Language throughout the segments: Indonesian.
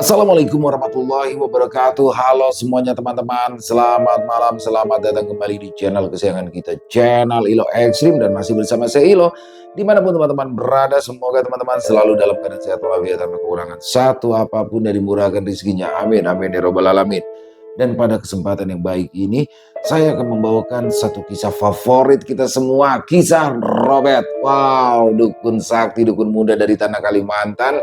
Assalamualaikum warahmatullahi wabarakatuh. Halo semuanya teman-teman. Selamat malam, selamat datang kembali di channel kesayangan kita, channel Ilo Ekstrim, dan masih bersama saya Ilo. Dimanapun teman-teman berada, semoga teman-teman selalu dalam keadaan sehat walafiat tanpa kekurangan satu apapun dari murahkan rezekinya. Amin amin ya robbal alamin. Dan pada kesempatan yang baik ini, saya akan membawakan satu kisah favorit kita semua, kisah Robert. Wow, dukun sakti, dukun muda dari tanah Kalimantan.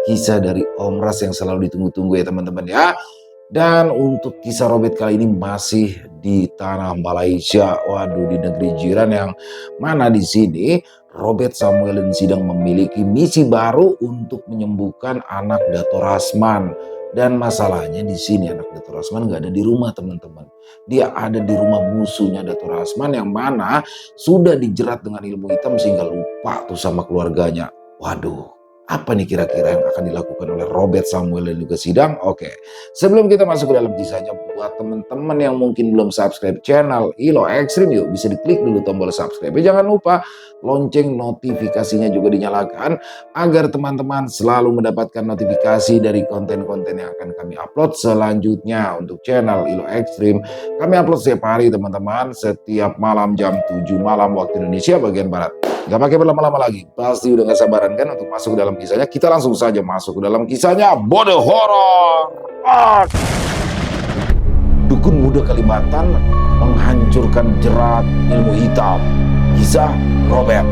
Kisah dari Om Ras yang selalu ditunggu-tunggu ya teman-teman ya. Dan untuk kisah Robert kali ini masih di tanah Malaysia. Waduh, di negeri jiran yang mana di sini Robert Samuel sedang memiliki misi baru untuk menyembuhkan anak Dato Rasman. Dan masalahnya di sini anak Dato Rasman nggak ada di rumah teman-teman. Dia ada di rumah musuhnya Dato Rasman yang mana sudah dijerat dengan ilmu hitam sehingga lupa tuh sama keluarganya. Waduh, apa nih kira-kira yang akan dilakukan oleh Robert Samuel dan juga Sidang? Oke, sebelum kita masuk ke dalam kisahnya, buat teman-teman yang mungkin belum subscribe channel Ilo Ekstrim, yuk bisa diklik dulu tombol subscribe. Jangan lupa lonceng notifikasinya juga dinyalakan agar teman-teman selalu mendapatkan notifikasi dari konten-konten yang akan kami upload selanjutnya untuk channel Ilo Ekstrim. Kami upload setiap hari teman-teman, setiap malam jam 7 malam waktu Indonesia bagian Barat. Gak pakai berlama-lama lagi, pasti udah gak sabaran kan untuk masuk ke dalam kisahnya. Kita langsung saja masuk ke dalam kisahnya. Bodoh horor. Dukun muda Kalimantan menghancurkan jerat ilmu hitam. Kisah Robert.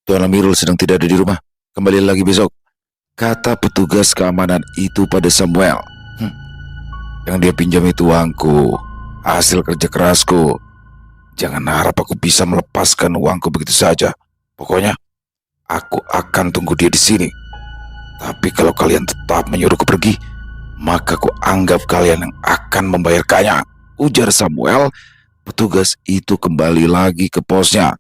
Tuan Amirul sedang tidak ada di rumah. Kembali lagi besok, kata petugas keamanan itu pada Samuel. Yang dia pinjam itu uangku, hasil kerja kerasku. Jangan harap aku bisa melepaskan uangku begitu saja. Pokoknya, aku akan tunggu dia di sini. Tapi kalau kalian tetap menyuruhku pergi, maka aku anggap kalian yang akan membayarkannya, ujar Samuel. Petugas itu kembali lagi ke posnya.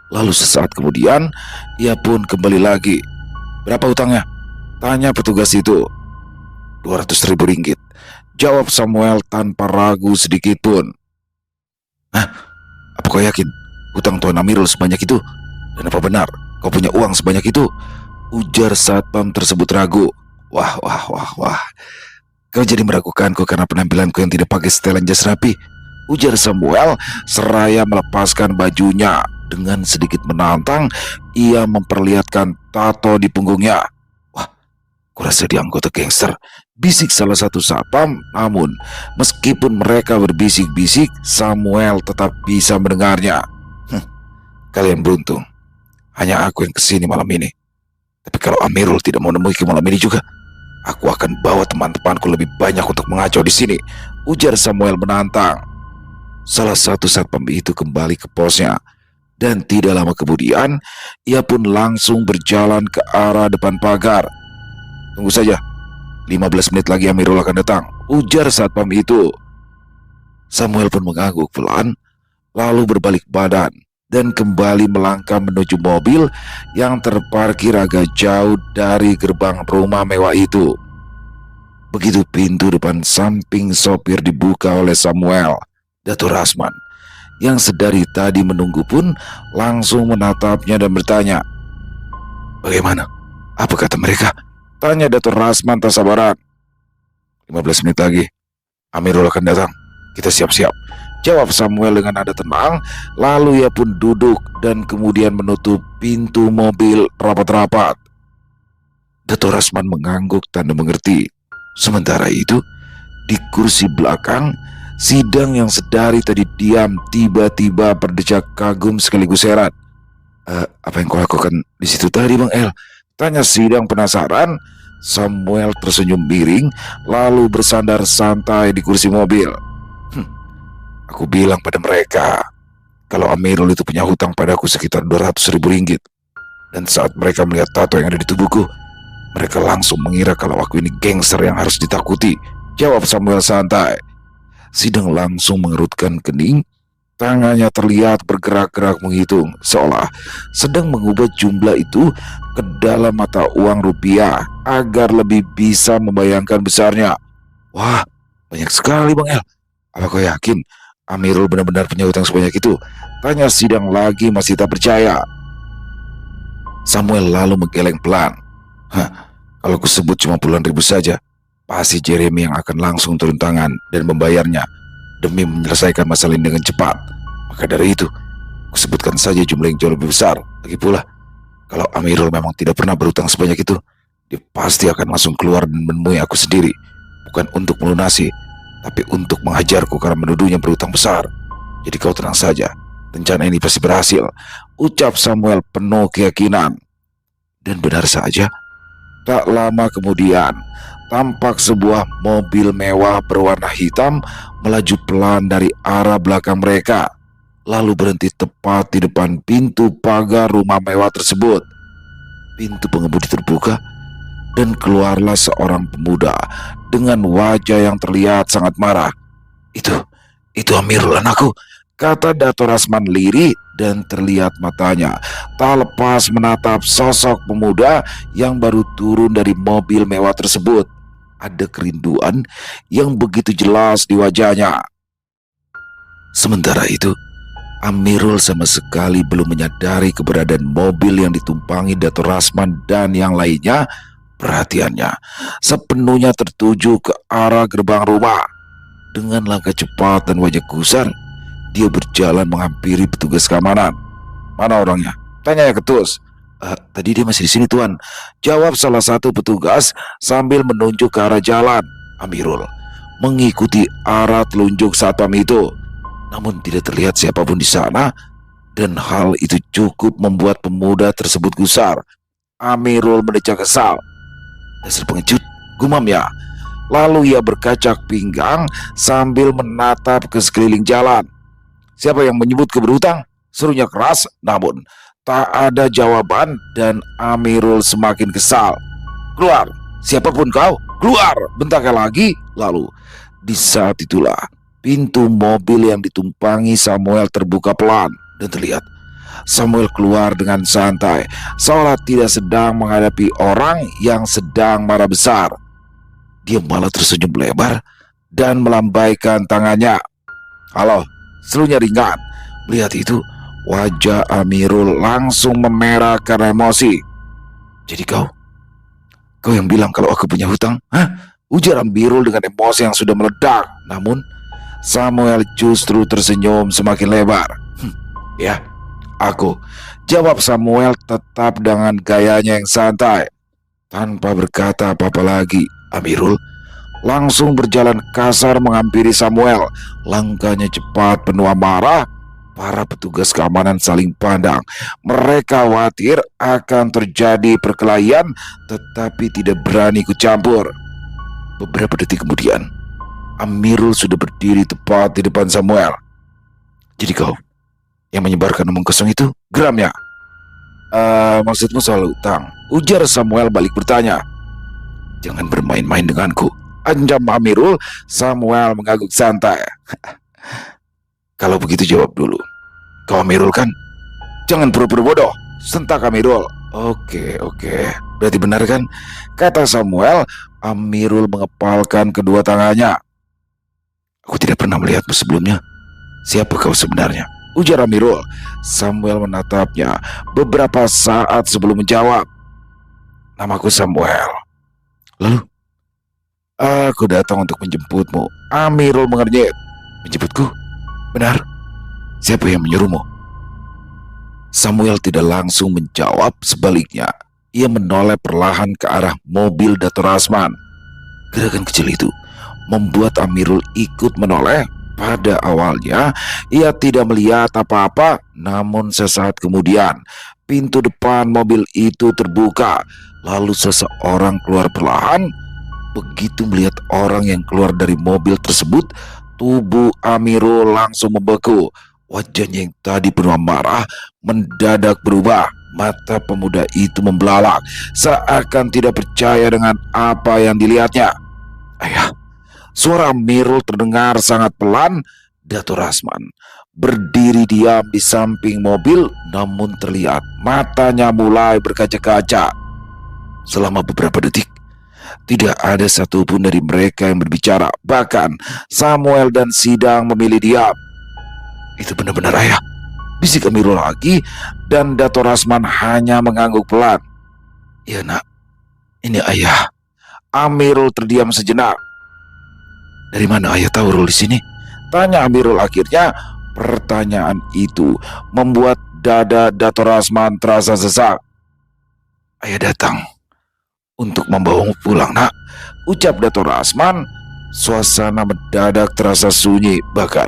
Lalu sesaat kemudian, ia pun kembali lagi. Berapa utangnya? Tanya petugas itu. 200.000 ringgit, jawab Samuel tanpa ragu sedikit pun. Hah? Apa kau yakin hutang Tuan Amirul sebanyak itu? Dan apa benar kau punya uang sebanyak itu? Ujar satpam tersebut ragu. Wah. Kau jadi meragukanku karena penampilanku yang tidak pakai setelan jas rapi, ujar Samuel seraya melepaskan bajunya. Dengan sedikit menantang, ia memperlihatkan tato di punggungnya. Wah, kurasa dia anggota gangster, bisik salah satu satpam. Namun meskipun mereka berbisik-bisik, Samuel tetap bisa mendengarnya. Kalian beruntung, hanya aku yang kesini malam ini. Tapi kalau Amirul tidak mau menemui malam ini juga, aku akan bawa teman-temanku lebih banyak untuk mengacau di sini, ujar Samuel menantang. Salah satu satpam itu kembali ke posnya, dan tidak lama kemudian ia pun langsung berjalan ke arah depan pagar. Tunggu saja, 15 menit lagi Amirul akan datang, ujar satpam itu. Samuel pun mengangguk pelan, lalu berbalik badan dan kembali melangkah menuju mobil yang terparkir agak jauh dari gerbang rumah mewah itu. Begitu pintu depan samping sopir dibuka oleh Samuel, Dato Rasman yang sedari tadi menunggu pun langsung menatapnya dan bertanya. Bagaimana? Apa kata mereka? Tanya Dato Rasman tak sabaran. 15 menit lagi Amirul akan datang, kita siap-siap, jawab Samuel dengan nada tenang. Lalu ia pun duduk dan kemudian menutup pintu mobil rapat-rapat. Dato Rasman mengangguk tanda mengerti. Sementara itu, di kursi belakang, Sidang yang sedari tadi diam tiba-tiba berdecak kagum sekaligus heran. Apa yang kau lakukan di situ tadi, Bang El? Tanya Sidang penasaran. Samuel tersenyum miring lalu bersandar santai di kursi mobil. Aku bilang pada mereka kalau Amirul itu punya hutang padaku sekitar 200.000 ringgit. Dan saat mereka melihat tato yang ada di tubuhku, mereka langsung mengira kalau aku ini gangster yang harus ditakuti, jawab Samuel santai. Sidang langsung mengerutkan kening. Tangannya terlihat bergerak-gerak menghitung, seolah sedang mengubah jumlah itu ke dalam mata uang rupiah agar lebih bisa membayangkan besarnya. Wah, banyak sekali, Bang El. Apa kau yakin Amirul benar-benar punya hutang sebanyak itu? Tanya Sidang lagi masih tak percaya. Samuel lalu menggeleng pelan. Kalau kusebut cuma puluhan ribu saja, pasti Jeremy yang akan langsung turun tangan dan membayarnya demi menyelesaikan masalah ini dengan cepat. Maka dari itu, kusebutkan saja jumlah yang jauh lebih besar. Lagi pula, kalau Amirul memang tidak pernah berutang sebanyak itu, dia pasti akan langsung keluar dan menemui aku sendiri. Bukan untuk melunasi, tapi untuk menghajarku karena menuduhnya berutang besar. Jadi kau tenang saja, rencana ini pasti berhasil, ucap Samuel penuh keyakinan. Dan benar saja, tak lama kemudian, tampak sebuah mobil mewah berwarna hitam melaju pelan dari arah belakang mereka, lalu berhenti tepat di depan pintu pagar rumah mewah tersebut. Pintu pengemudi terbuka, dan keluarlah seorang pemuda dengan wajah yang terlihat sangat marah. Itu Amirul anakku, kata Dato Rasman lirih, dan terlihat matanya tak lepas menatap sosok pemuda yang baru turun dari mobil mewah tersebut. Ada kerinduan yang begitu jelas di wajahnya. Sementara itu, Amirul sama sekali belum menyadari keberadaan mobil yang ditumpangi Dato Rasman dan yang lainnya. Perhatiannya sepenuhnya tertuju ke arah gerbang rumah. Dengan langkah cepat dan wajah gusar, dia berjalan menghampiri petugas keamanan. Mana orangnya? Tanya ya ketus. Tadi dia masih di sini tuan, jawab salah satu petugas sambil menunjuk ke arah jalan. Amirul mengikuti arah telunjuk satpam itu, namun tidak terlihat siapapun di sana, dan hal itu cukup membuat pemuda tersebut gusar. Amirul mendecak kesal. Dasar pengecut, gumamnya. Lalu ia berkacak pinggang sambil menatap ke sekeliling jalan. Siapa yang menyebut keberutang? Serunya keras, namun tak ada jawaban dan Amirul semakin kesal. Keluar, siapapun kau, keluar, bentaknya lagi. Lalu di saat itulah pintu mobil yang ditumpangi Samuel terbuka pelan dan terlihat Samuel keluar dengan santai, seolah tidak sedang menghadapi orang yang sedang marah besar. Dia malah tersenyum lebar dan melambaikan tangannya. Halo, serunya ringan. Melihat itu, wajah Amirul langsung memerah karena emosi. Jadi kau yang bilang kalau aku punya hutang? Hah? Ujar Amirul dengan emosi yang sudah meledak. Namun, Samuel justru tersenyum semakin lebar. Ya, aku, jawab Samuel tetap dengan gayanya yang santai. Tanpa berkata apa-apa lagi, Amirul langsung berjalan kasar menghampiri Samuel. Langkahnya cepat penuh amarah. Para petugas keamanan saling pandang. Mereka khawatir akan terjadi perkelahian, tetapi tidak berani ikut campur. Beberapa detik kemudian, Amirul sudah berdiri tepat di depan Samuel. Jadi kau yang menyebarkan omong kosong itu? Geramnya. Maksudmu soal utang? Ujar Samuel balik bertanya. Jangan bermain-main denganku, anjam Amirul. Samuel mengangguk santai. Kalau begitu jawab dulu. Kau Amirul kan? Jangan pura-pura bodoh, sentak Amirul. Oke. Berarti benar kan? Kata Samuel. Amirul mengepalkan kedua tangannya. Aku tidak pernah melihatmu sebelumnya. Siapa kau sebenarnya? Ujar Amirul. Samuel menatapnya beberapa saat sebelum menjawab. Namaku Samuel. Lalu? Aku datang untuk menjemputmu. Amirul mengernyit. Menjemputku? Benar? Siapa yang menyuruhmu? Samuel tidak langsung menjawab, sebaliknya ia menoleh perlahan ke arah mobil Dato Rasman. Gerakan kecil itu membuat Amirul ikut menoleh. Pada awalnya ia tidak melihat apa-apa, namun sesaat kemudian pintu depan mobil itu terbuka, lalu seseorang keluar perlahan. Begitu melihat orang yang keluar dari mobil tersebut, tubuh Amirul langsung membeku. Wajahnya yang tadi penuh amarah mendadak berubah. Mata pemuda itu membelalak, seakan tidak percaya dengan apa yang dilihatnya. Ayah, suara Amirul terdengar sangat pelan. Dato Rasman berdiri diam di samping mobil, namun terlihat matanya mulai berkaca-kaca. Selama beberapa detik, tidak ada satupun dari mereka yang berbicara. Bahkan Samuel dan Sidang memilih diam. Itu benar-benar ayah, bisik Amirul lagi, dan Dato Rasman hanya mengangguk pelan. Ya nak, Ini ayah. Amirul terdiam sejenak. Dari mana ayah tahu Rul di sini? Tanya Amirul akhirnya. Pertanyaan itu membuat dada Dato Rasman terasa sesak. Ayah datang untuk membawamu pulang, nak, ucap Dato Rasman. Suasana mendadak terasa sunyi, bahkan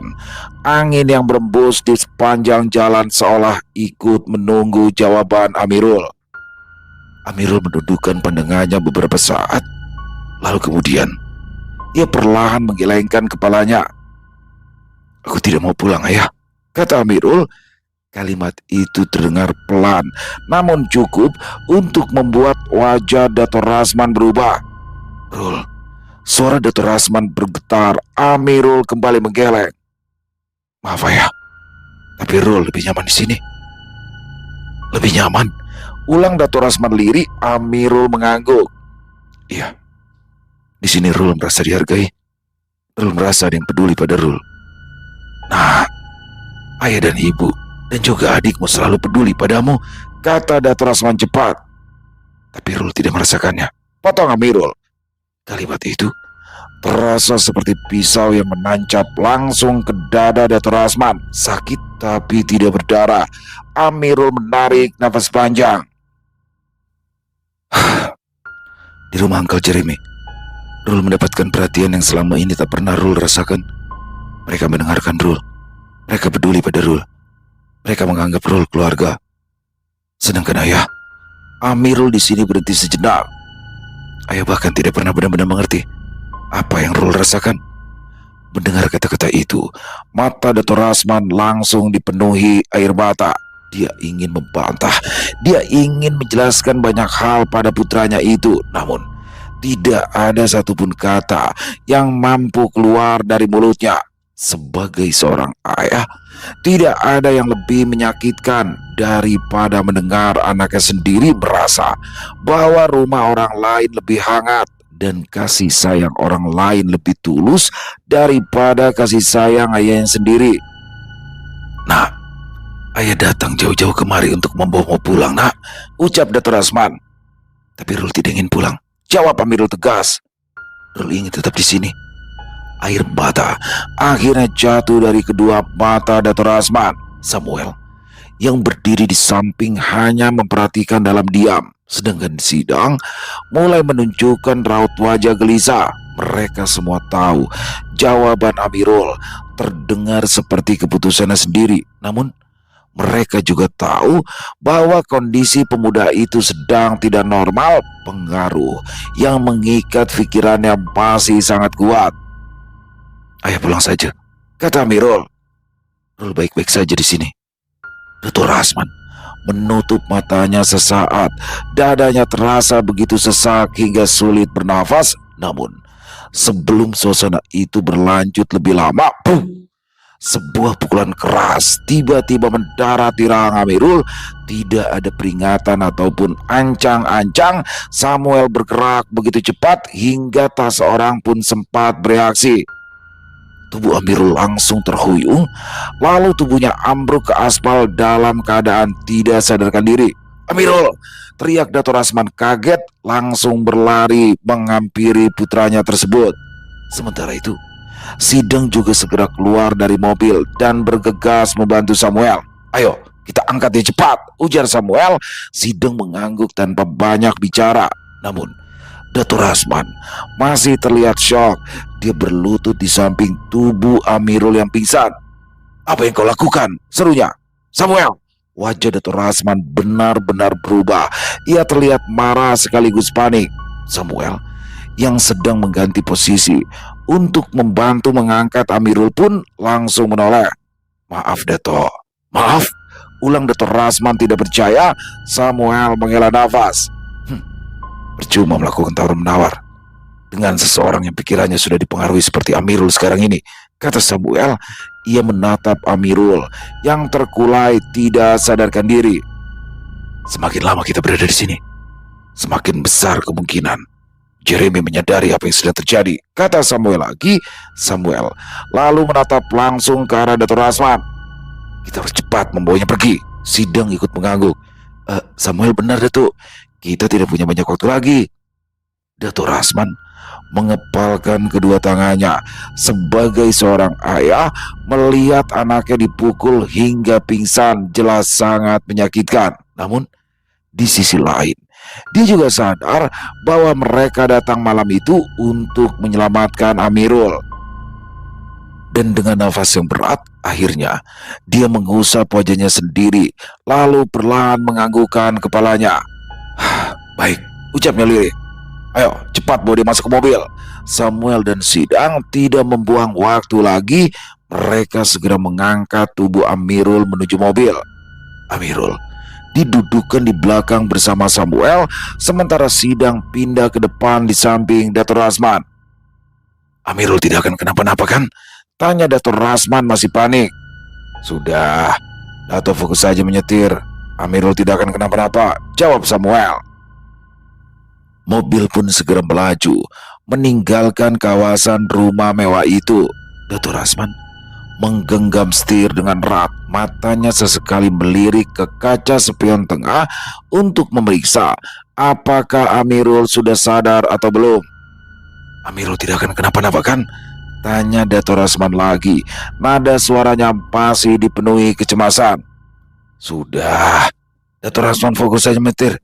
angin yang berembus di sepanjang jalan seolah ikut menunggu jawaban Amirul. Amirul menundukkan pandangannya beberapa saat, lalu kemudian ia perlahan menggelengkan kepalanya. Aku tidak mau pulang, ayah, kata Amirul. Kalimat itu terdengar pelan, namun cukup untuk membuat wajah Dato Rasman berubah. Rul, suara Dato Rasman bergetar. Amirul kembali menggeleng. Maaf ayah, tapi Rul lebih nyaman di sini. Lebih nyaman? Ulang Dato Rasman lirih. Amirul mengangguk. Iya, di sini Rul merasa dihargai. Rul merasa ada yang peduli pada Rul. Nah, ayah dan ibu dan juga adikmu selalu peduli padamu, kata Dato Rasman cepat. Tapi Rul tidak merasakannya, potong Amirul. Kalimat itu terasa seperti pisau yang menancap langsung ke dada Dato Rasman. Sakit tapi tidak berdarah. Amirul menarik nafas panjang. Di rumah Uncle Jeremy, Rul mendapatkan perhatian yang selama ini tak pernah Rul rasakan. Mereka mendengarkan Rul. Mereka peduli pada Rul. Mereka menganggap Rul keluarga. Sedangkan ayah, Amirul di sini berhenti sejenak. Ayah bahkan tidak pernah benar-benar mengerti apa yang Rul rasakan. Mendengar kata-kata itu, mata Dato Rasman langsung dipenuhi air mata. Dia ingin membantah, dia ingin menjelaskan banyak hal pada putranya itu, namun tidak ada satupun kata yang mampu keluar dari mulutnya. Sebagai seorang ayah, tidak ada yang lebih menyakitkan daripada mendengar anaknya sendiri merasa bahwa rumah orang lain lebih hangat dan kasih sayang orang lain lebih tulus daripada kasih sayang ayahnya sendiri. Nah, ayah datang jauh-jauh kemari untuk membawamu pulang, nak, ucap Dato Rasman. Tapi Rul tidak ingin pulang, jawab Amirul tegas. Rul ingin tetap di sini. Air mata akhirnya jatuh dari kedua mata Dato Rasman. Samuel yang berdiri di samping hanya memperhatikan dalam diam, sedangkan Sidang mulai menunjukkan raut wajah gelisah. Mereka semua tahu jawaban Amirul terdengar seperti keputusannya sendiri, namun mereka juga tahu bahwa kondisi pemuda itu sedang tidak normal. Pengaruh yang mengikat pikirannya masih sangat kuat. Ayah pulang saja, kata Amirul. Rul baik-baik saja di sini. Dato Rasman menutup matanya sesaat. Dadanya terasa begitu sesak hingga sulit bernafas. Namun sebelum suasana itu berlanjut lebih lama, sebuah pukulan keras tiba-tiba mendarat di rahang Amirul. Tidak ada peringatan ataupun ancang-ancang. Samuel bergerak begitu cepat hingga tak seorang pun sempat bereaksi. Tubuh Amirul langsung terhuyung, lalu tubuhnya ambruk ke aspal dalam keadaan tidak sadarkan diri. Amirul, teriak Dato Rasman kaget, langsung berlari menghampiri putranya tersebut. Sementara itu, Sidang juga segera keluar dari mobil dan bergegas membantu Samuel. Ayo, kita angkat dia cepat, ujar Samuel. Sidang mengangguk tanpa banyak bicara. Namun Dato Rasman masih terlihat syok. Dia berlutut di samping tubuh Amirul yang pingsan. Apa yang kau lakukan? Serunya. Samuel. Wajah Dato Rasman benar-benar berubah. Ia terlihat marah sekaligus panik. Samuel yang sedang mengganti posisi untuk membantu mengangkat Amirul pun langsung menoleh. Maaf Dato. Maaf. Ulang Dato Rasman tidak percaya. Samuel menghela nafas. Percuma melakukan tawar-menawar dengan seseorang yang pikirannya sudah dipengaruhi seperti Amirul sekarang ini, kata Samuel. Ia menatap Amirul yang terkulai tidak sadarkan diri. Semakin lama kita berada di sini, semakin besar kemungkinan Jeremy menyadari apa yang sedang terjadi, kata Samuel lagi. Samuel lalu menatap langsung ke arah Dato Rasman. Kita harus cepat membawanya pergi. Sidang ikut mengangguk. Samuel benar Dato. Kita tidak punya banyak waktu lagi. Dato' Rasman mengepalkan kedua tangannya sebagai seorang ayah melihat anaknya dipukul hingga pingsan jelas sangat menyakitkan. Namun di sisi lain, dia juga sadar bahwa mereka datang malam itu untuk menyelamatkan Amirul. Dan dengan nafas yang berat, akhirnya dia mengusap wajahnya sendiri, lalu perlahan menganggukkan kepalanya. Baik, ucapnya lirih. Ayo, cepat bawa dia masuk ke mobil. Samuel dan Sidang tidak membuang waktu lagi. Mereka segera mengangkat tubuh Amirul menuju mobil. Amirul didudukkan di belakang bersama Samuel, sementara Sidang pindah ke depan di samping Dato' Rasman. Amirul tidak akan kenapa-napa kan? Tanya Dato' Rasman masih panik. Sudah, Dato' fokus saja menyetir. Amirul tidak akan kenapa-napa, jawab Samuel. Mobil pun segera melaju, meninggalkan kawasan rumah mewah itu. Dato' Rasman menggenggam setir dengan erat. Matanya sesekali melirik ke kaca spion tengah untuk memeriksa apakah Amirul sudah sadar atau belum. Amirul tidak akan kenapa-napa kan? Tanya Dato' Rasman lagi. Nada suaranya masih dipenuhi kecemasan. Sudah, Dato' Rasman fokus saja menyetir.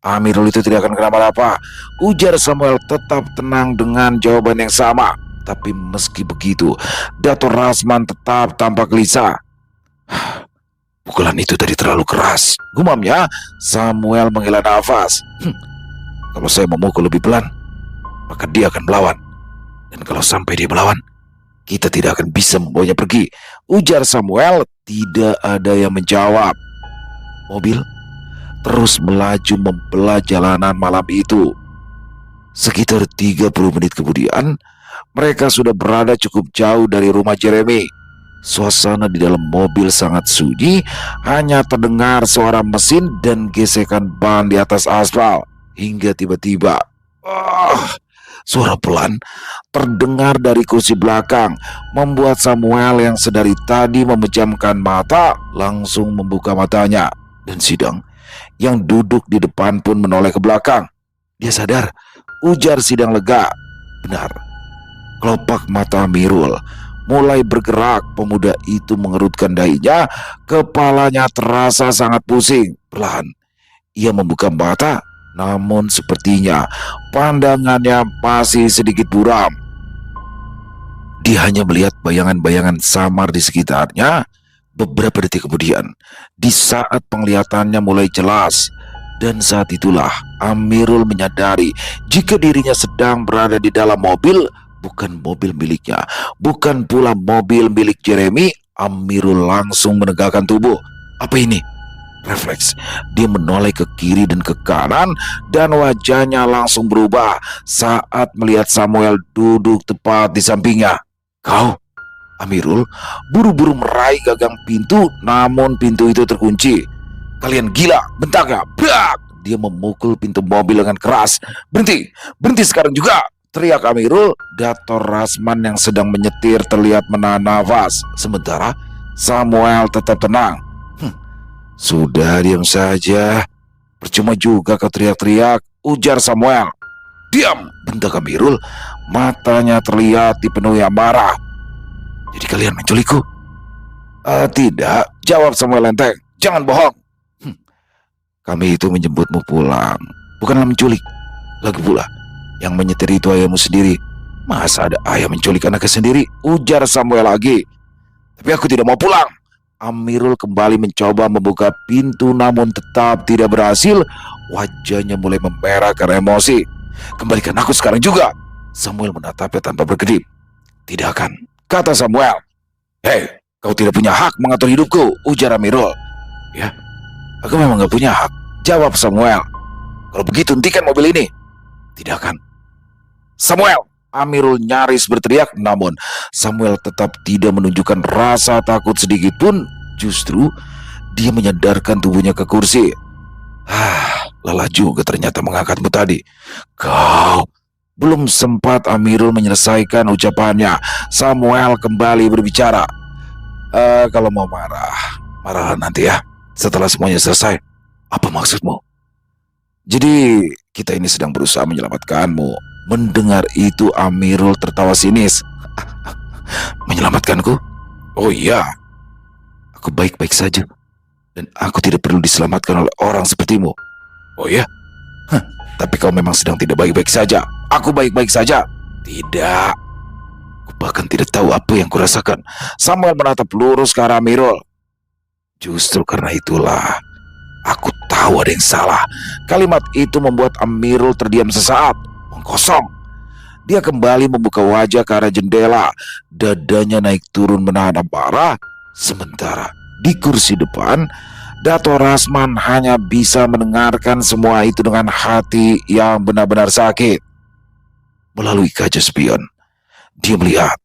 Amirul itu tidak akan kenapa-napa, ujar Samuel tetap tenang dengan jawaban yang sama. Tapi meski begitu, Dato' Rasman tetap tampak gelisah. Pukulan itu tadi terlalu keras, gumamnya. Samuel menghela nafas. Kalau saya memukul lebih pelan, maka dia akan melawan. Dan kalau sampai dia melawan, kita tidak akan bisa membawanya pergi, ujar Samuel. Tidak ada yang menjawab. Mobil terus melaju membelah jalanan malam itu. Sekitar 30 menit kemudian, mereka sudah berada cukup jauh dari rumah Jeremy. Suasana di dalam mobil sangat sunyi, hanya terdengar suara mesin dan gesekan ban di atas aspal. Hingga tiba-tiba, suara pelan terdengar dari kursi belakang, membuat Samuel yang sedari tadi memejamkan mata langsung membuka matanya. Dan Sidang yang duduk di depan pun menoleh ke belakang. Dia sadar, ujar Sidang lega. Benar, kelopak mata Amirul mulai bergerak. Pemuda itu mengerutkan dahinya, kepalanya terasa sangat pusing. Perlahan ia membuka mata, namun sepertinya pandangannya masih sedikit buram. Dia hanya melihat bayangan-bayangan samar di sekitarnya. Beberapa detik kemudian, di saat penglihatannya mulai jelas, dan saat itulah Amirul menyadari jika dirinya sedang berada di dalam mobil, bukan mobil miliknya, bukan pula mobil milik Jeremy. Amirul langsung menegakkan tubuh. Apa ini? Refleks, dia menoleh ke kiri dan ke kanan, dan wajahnya langsung berubah saat melihat Samuel duduk tepat di sampingnya. Kau? Amirul buru-buru meraih gagang pintu, namun pintu itu terkunci. Kalian gila, bentaknya. Brak! Dia memukul pintu mobil dengan keras. Berhenti, berhenti sekarang juga, teriak Amirul. Dato' Rasman yang sedang menyetir terlihat menahan nafas, sementara Samuel tetap tenang. Sudah, diam saja. Percuma juga kau teriak-teriak, ujar Samuel. Diam, bentak Amirul. Matanya terlihat dipenuhi amarah. Jadi kalian menculikku? Tidak, jawab Samuel enteng. Jangan bohong. Kami itu menjemputmu pulang, bukanlah menculik. Lagi pula, yang menyetir itu ayahmu sendiri. Masa ada ayah menculik anaknya sendiri? Ujar Samuel lagi. Tapi aku tidak mau pulang. Amirul kembali mencoba membuka pintu, namun tetap tidak berhasil. Wajahnya mulai memerah karena emosi. Kembalikan aku sekarang juga. Samuel menatapnya tanpa berkedip. Tidak akan, kata Samuel. Hei, kau tidak punya hak mengatur hidupku, ujar Amirul. Ya, aku memang gak punya hak, jawab Samuel. Kalau begitu hentikan mobil ini. Tidak akan. Samuel, Amirul nyaris berteriak, namun Samuel tetap tidak menunjukkan rasa takut sedikit pun. Justru dia menyadarkan tubuhnya ke kursi. Lelah juga ternyata mengangkatmu tadi. Kau... Belum sempat Amirul menyelesaikan ucapannya, Samuel kembali berbicara. Kalau mau marah, marahlah nanti ya, setelah semuanya selesai. Apa maksudmu? Jadi kita ini sedang berusaha menyelamatkanmu. Mendengar itu Amirul tertawa sinis. Menyelamatkanku? Oh iya, aku baik-baik saja. Dan aku tidak perlu diselamatkan oleh orang sepertimu. Oh ya? Tapi kau memang sedang tidak baik-baik saja. Aku baik-baik saja. Tidak. Aku bahkan tidak tahu apa yang kurasakan. Samuel menatap lurus ke arah Amirul. Justru karena itulah aku tahu ada yang salah. Kalimat itu membuat Amirul terdiam sesaat, mengkosong. Dia kembali membuka wajah ke arah jendela. Dadanya naik turun menahan amarah. Sementara di kursi depan, Dato Rasman hanya bisa mendengarkan semua itu dengan hati yang benar-benar sakit. Melalui kaca spion, dia melihat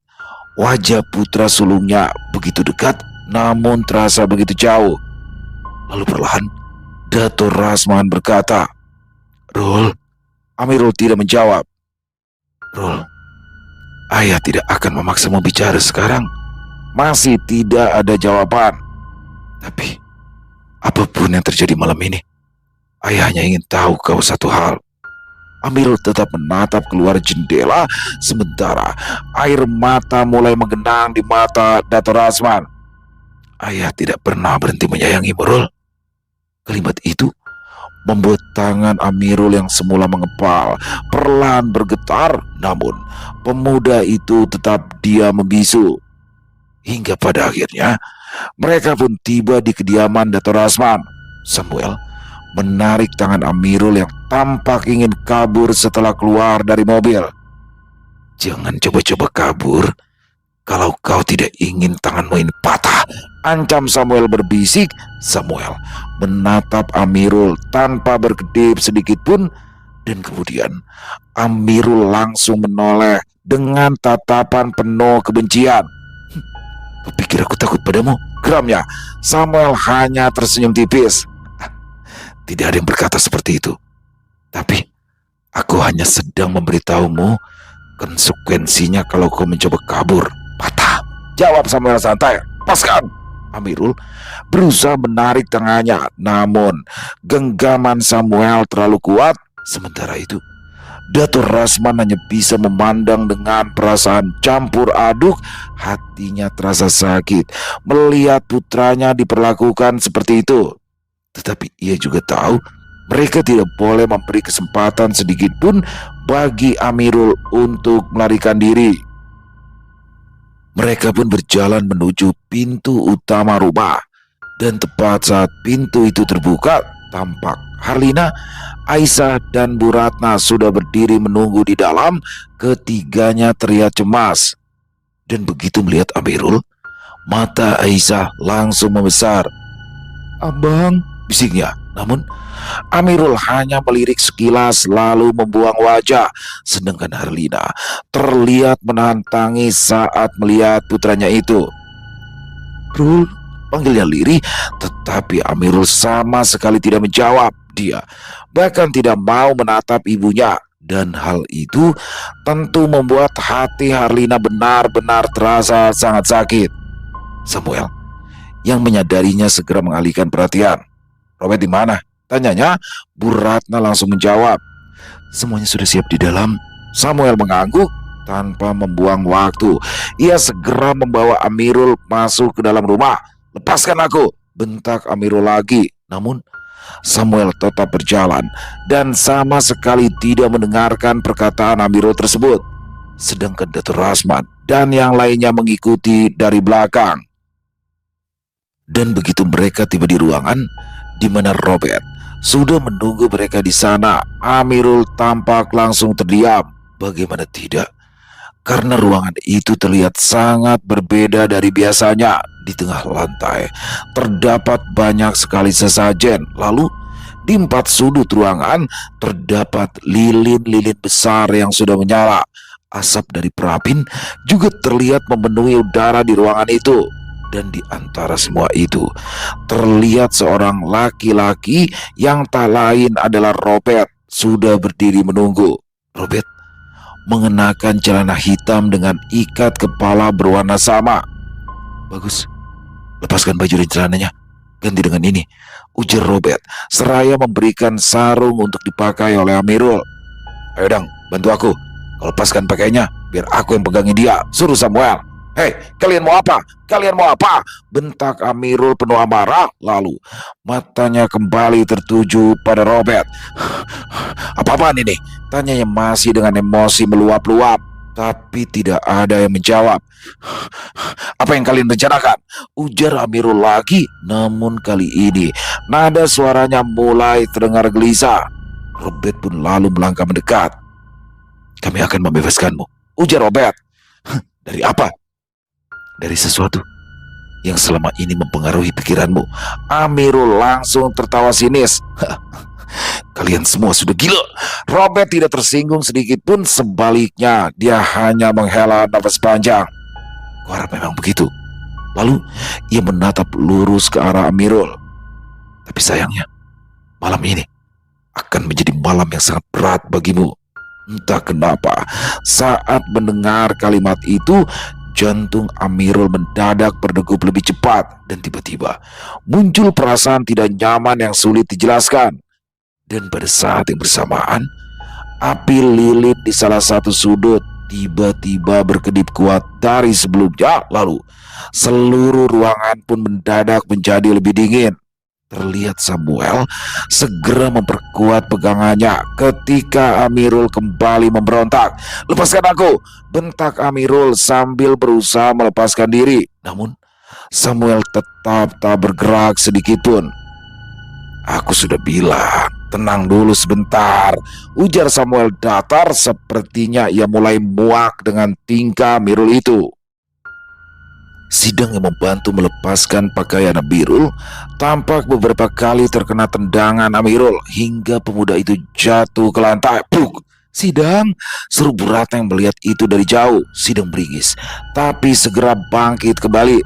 wajah putra sulungnya begitu dekat namun terasa begitu jauh. Lalu perlahan Dato Rasman berkata, "Rul." Amirul tidak menjawab. "Rul, ayah tidak akan memaksamu bicara sekarang." Masih tidak ada jawaban. Tapi apapun yang terjadi malam ini, ayah hanya ingin tahu kau satu hal. Amirul tetap menatap keluar jendela, sementara air mata mulai menggenang di mata Dato Rasman. Ayah tidak pernah berhenti menyayangimu, Rul. Kalimat itu membuat tangan Amirul yang semula mengepal perlahan bergetar, namun pemuda itu tetap diam membisu. Hingga pada akhirnya mereka pun tiba di kediaman Dato Rasman. Samuel menarik tangan Amirul yang tampak ingin kabur setelah keluar dari mobil. "Jangan coba-coba kabur kalau kau tidak ingin tanganmu ini patah," ancam Samuel berbisik. Samuel menatap Amirul tanpa berkedip sedikit pun, dan kemudian Amirul langsung menoleh dengan tatapan penuh kebencian. "Kau pikir aku takut padamu?" geramnya. Samuel hanya tersenyum tipis. "Tidak ada yang berkata seperti itu. Tapi aku hanya sedang memberitahumu konsekuensinya kalau kau mencoba kabur. Patah," jawab Samuel santai. "Lepaskan." Amirul berusaha menarik tangannya, namun genggaman Samuel terlalu kuat. Sementara itu Dato Rasman hanya bisa memandang dengan perasaan campur aduk. Hatinya terasa sakit melihat putranya diperlakukan seperti itu. Tetapi ia juga tahu mereka tidak boleh memberi kesempatan sedikit pun bagi Amirul untuk melarikan diri. Mereka pun berjalan menuju pintu utama rumah. Dan tepat saat pintu itu terbuka, tampak Harlina, Aisyah, dan Bu Ratna sudah berdiri menunggu di dalam. Ketiganya terlihat cemas. Dan begitu melihat Amirul, mata Aisyah langsung membesar. "Abang," bisiknya. Namun Amirul hanya melirik sekilas lalu membuang wajah. Sedangkan Harlina terlihat menahan tangis saat melihat putranya itu. "Rul," panggilnya lirih, tetapi Amirul sama sekali tidak menjawab. Dia bahkan tidak mau menatap ibunya. Dan hal itu tentu membuat hati Harlina benar-benar terasa sangat sakit. Samuel yang menyadarinya segera mengalihkan perhatian. "Robert di mana?" tanyanya. Bu Ratna langsung menjawab, "Semuanya sudah siap di dalam." Samuel mengangguk tanpa membuang waktu. Ia segera membawa Amirul masuk ke dalam rumah. "Lepaskan aku," bentak Amirul lagi. Namun Samuel tetap berjalan dan sama sekali tidak mendengarkan perkataan Amirul tersebut. Sedangkan Dato Rasman dan yang lainnya mengikuti dari belakang. Dan begitu mereka tiba di ruangan di mana Robert sudah menunggu mereka di sana, Amirul tampak langsung terdiam. Bagaimana tidak? Karena ruangan itu terlihat sangat berbeda dari biasanya. Di tengah lantai terdapat banyak sekali sesajen. Lalu di 4 sudut ruangan terdapat lilin-lilin besar yang sudah menyala. Asap dari perabin juga terlihat memenuhi udara di ruangan itu. Dan di antara semua itu terlihat seorang laki-laki yang tak lain adalah Robert sudah berdiri menunggu. Robert mengenakan celana hitam dengan ikat kepala berwarna sama. "Bagus, lepaskan baju dan celananya, ganti dengan ini," ujar Robert seraya memberikan sarung untuk dipakai oleh Amirul. "Ayo dang, bantu aku," Kau lepaskan pakainya, biar aku yang pegangin dia, suruh Samuel. Hei, kalian mau apa? Kalian mau apa? Bentak Amirul penuh amarah. Lalu matanya kembali tertuju pada Robert. Apa-apaan ini? Tanyanya masih dengan emosi meluap-luap. Tapi tidak ada yang menjawab. Apa yang kalian rencanakan? Ujar Amirul lagi. Namun kali ini nada suaranya mulai terdengar gelisah. Robert pun lalu melangkah mendekat. Kami akan membebaskanmu, ujar Robert. Dari apa? Dari sesuatu yang selama ini mempengaruhi pikiranmu. Amirul langsung tertawa sinis. Kalian semua sudah gila. Robert tidak tersinggung sedikit pun, sebaliknya dia hanya menghela nafas panjang. Ku harap memang begitu. Lalu ia menatap lurus ke arah Amirul. Tapi sayangnya, malam ini akan menjadi malam yang sangat berat bagimu. Entah kenapa, saat mendengar kalimat itu, jantung Amirul mendadak berdegup lebih cepat. Dan tiba-tiba muncul perasaan tidak nyaman yang sulit dijelaskan. Dan pada saat yang bersamaan, api lilin di salah satu sudut tiba-tiba berkedip kuat dari sebelumnya. Lalu seluruh ruangan pun mendadak menjadi lebih dingin. Terlihat Samuel segera memperkuat pegangannya ketika Amirul kembali memberontak. Lepaskan aku, bentak Amirul sambil berusaha melepaskan diri. Namun Samuel tetap tak bergerak sedikit pun. Aku sudah bilang, tenang dulu sebentar, ujar Samuel datar. Sepertinya ia mulai muak dengan tingkah Amirul itu. Sidang yang membantu melepaskan pakaian Amirul tampak beberapa kali terkena tendangan Amirul hingga pemuda itu jatuh ke lantai. Puk! Sidang, seru Bu Rateng melihat itu dari jauh. Sidang beringis, tapi segera bangkit kembali.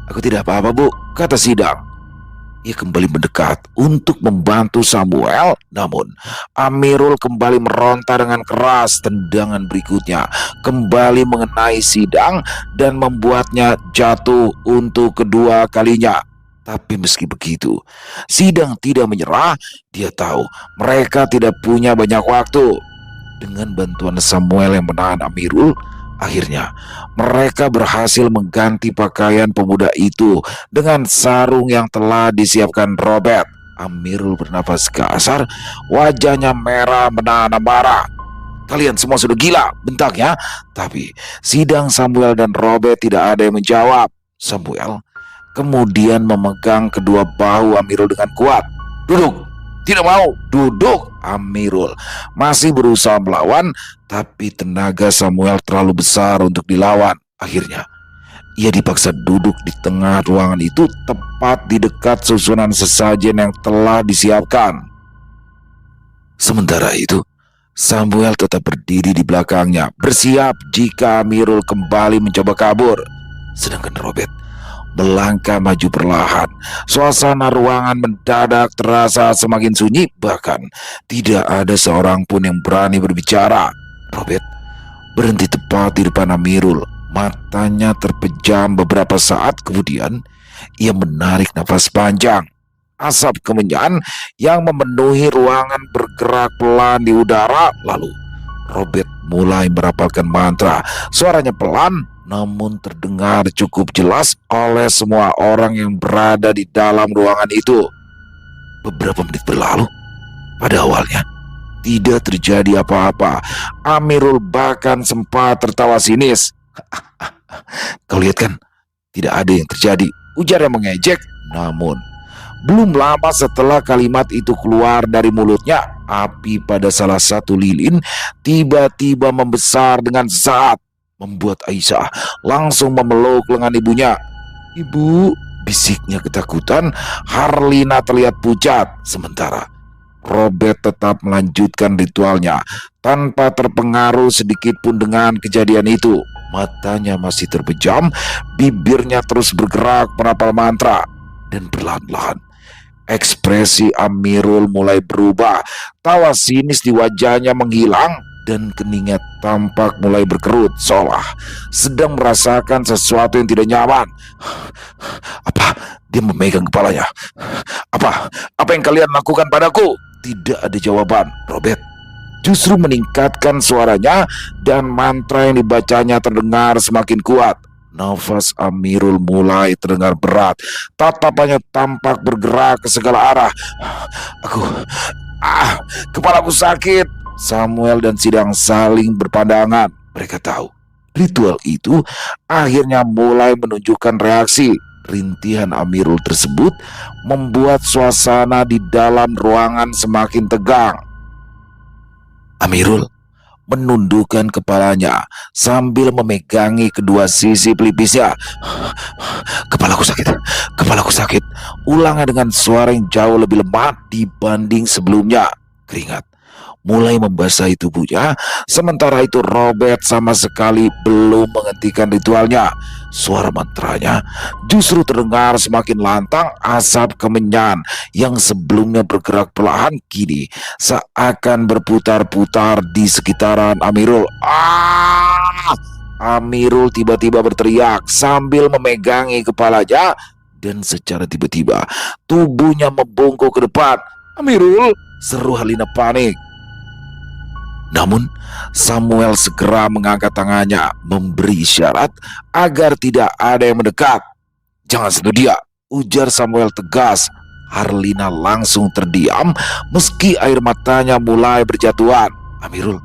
Aku tidak apa-apa, Bu, kata Sidang. Ia kembali mendekat untuk membantu Samuel, namun Amirul kembali meronta dengan keras. Tendangan berikutnya kembali mengenai Sidang dan membuatnya jatuh untuk kedua kalinya. Tapi meski begitu, Sidang tidak menyerah. Dia tahu mereka tidak punya banyak waktu. Dengan bantuan Samuel yang menahan Amirul, akhirnya mereka berhasil mengganti pakaian pemuda itu dengan sarung yang telah disiapkan Robert. Amirul bernafas kasar, wajahnya merah menahan amarah. Kalian semua sudah gila, bentaknya. Tapi Sidang, Samuel, dan Robert tidak ada yang menjawab. Samuel kemudian memegang kedua bahu Amirul dengan kuat. Duduk! Tidak mau, duduk! Amirul masih berusaha melawan, tapi tenaga Samuel terlalu besar untuk dilawan. Akhirnya ia dipaksa duduk di tengah ruangan itu, tepat di dekat susunan sesajen yang telah disiapkan. Sementara itu, Samuel tetap berdiri di belakangnya, bersiap jika Amirul kembali mencoba kabur. Sedangkan Robert melangkah maju perlahan. Suasana ruangan mendadak terasa semakin sunyi, bahkan tidak ada seorang pun yang berani berbicara. Robert berhenti tepat di depan Amirul. Matanya terpejam beberapa saat, kemudian ia menarik nafas panjang. Asap kemenyan yang memenuhi ruangan bergerak pelan di udara. Lalu Robert mulai merapalkan mantra. Suaranya pelan, namun terdengar cukup jelas oleh semua orang yang berada di dalam ruangan itu. Beberapa menit berlalu. Pada awalnya tidak terjadi apa-apa. Amirul bahkan sempat tertawa sinis. Kau lihat kan, tidak ada yang terjadi, ujar yang mengejek. Namun belum lama setelah kalimat itu keluar dari mulutnya, api pada salah satu lilin tiba-tiba membesar dengan sesaat, membuat Aisyah langsung memeluk lengan ibunya. Ibu, bisiknya ketakutan. Harlina terlihat pucat. Sementara Robert tetap melanjutkan ritualnya tanpa terpengaruh sedikit pun dengan kejadian itu. Matanya masih terpejam, bibirnya terus bergerak merapal mantra. Dan perlahan-lahan ekspresi Amirul mulai berubah. Tawa sinis di wajahnya menghilang dan keningnya tampak mulai berkerut, seolah sedang merasakan sesuatu yang tidak nyaman. Apa? Dia memegang kepalanya. Apa yang kalian lakukan padaku? Tidak ada jawaban. Robert, justru meningkatkan suaranya dan mantra yang dibacanya terdengar semakin kuat. Nafas Amirul mulai terdengar berat. Tatapannya tampak bergerak ke segala arah. Aku, kepalaku sakit. Samuel dan Sidang saling berpandangan. Mereka tahu ritual itu akhirnya mulai menunjukkan reaksi. Rintihan Amirul tersebut membuat suasana di dalam ruangan semakin tegang. Amirul menundukkan kepalanya sambil memegangi kedua sisi pelipisnya. Kepalaku sakit. Ulangnya dengan suara yang jauh lebih lemah dibanding sebelumnya. Keringat mulai membasahi tubuhnya, sementara itu Robert sama sekali belum menghentikan ritualnya. Suara mantranya justru terdengar semakin lantang. Asap kemenyan yang sebelumnya bergerak perlahan kini seakan berputar-putar di sekitaran Amirul. Amirul tiba-tiba berteriak sambil memegangi kepalanya, dan secara tiba-tiba tubuhnya membungkuk ke depan. Amirul, seru Halina panik. Namun Samuel segera mengangkat tangannya memberi isyarat agar tidak ada yang mendekat. Jangan sentuh dia, ujar Samuel tegas. Harlina langsung terdiam meski air matanya mulai berjatuhan. Amirul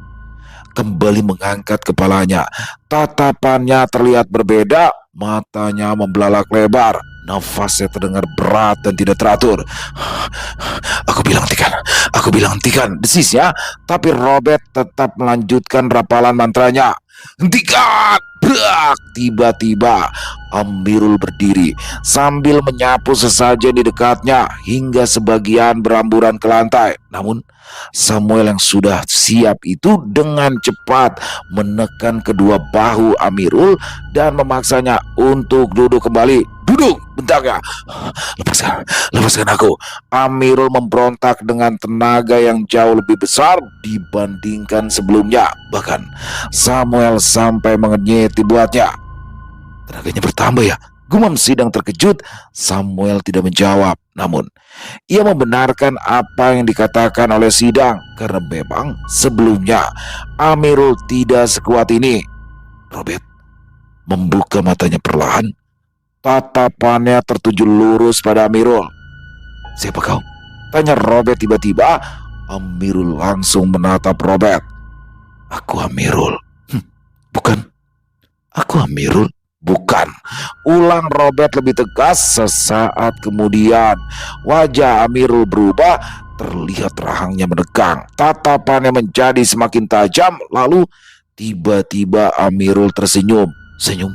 kembali mengangkat kepalanya. Tatapannya terlihat berbeda, matanya membelalak lebar. Nafasnya terdengar berat dan tidak teratur. Aku bilang hentikan, desisnya. Tapi Robert tetap melanjutkan rapalan mantranya. Hentikan! Brak! Tiba-tiba Amirul berdiri sambil menyapu sesajen di dekatnya hingga sebagian beramburan ke lantai. Namun Samuel yang sudah siap itu dengan cepat menekan kedua bahu Amirul dan memaksanya untuk duduk kembali. Duduk, bentaknya. Lepaskan aku. Amirul memberontak dengan tenaga yang jauh lebih besar dibandingkan sebelumnya. Bahkan Samuel sampai mengenyit di buatnya. Tenaganya bertambah ya, gumam Sidang terkejut. Samuel tidak menjawab, namun ia membenarkan apa yang dikatakan oleh Sidang, karena memang sebelumnya Amirul tidak sekuat ini. Robert membuka matanya perlahan. Tatapannya tertuju lurus pada Amirul. Siapa kau? Tanya Robert tiba-tiba. Amirul langsung menatap Robert. Aku Amirul. Bukan. Aku Amirul. Bukan, ulang Robert lebih tegas. Sesaat kemudian wajah Amirul berubah. Terlihat rahangnya menegang, tatapannya menjadi semakin tajam. Lalu tiba-tiba Amirul tersenyum. Senyum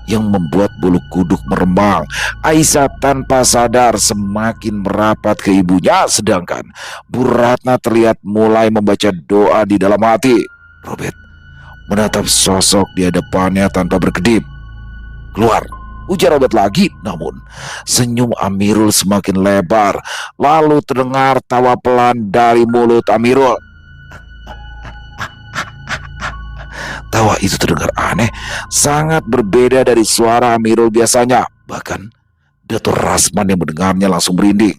yang membuat bulu kuduk meremang. Aisyah tanpa sadar semakin merapat ke ibunya, sedangkan Bu Ratna terlihat mulai membaca doa di dalam hati. Robert menatap sosok di hadapannya tanpa berkedip. Keluar, ujar Robert lagi. Namun senyum Amirul semakin lebar. Lalu terdengar tawa pelan dari mulut Amirul. Tawa itu terdengar aneh, sangat berbeda dari suara Amirul biasanya. Bahkan Dato' Rasman yang mendengarnya langsung merinding.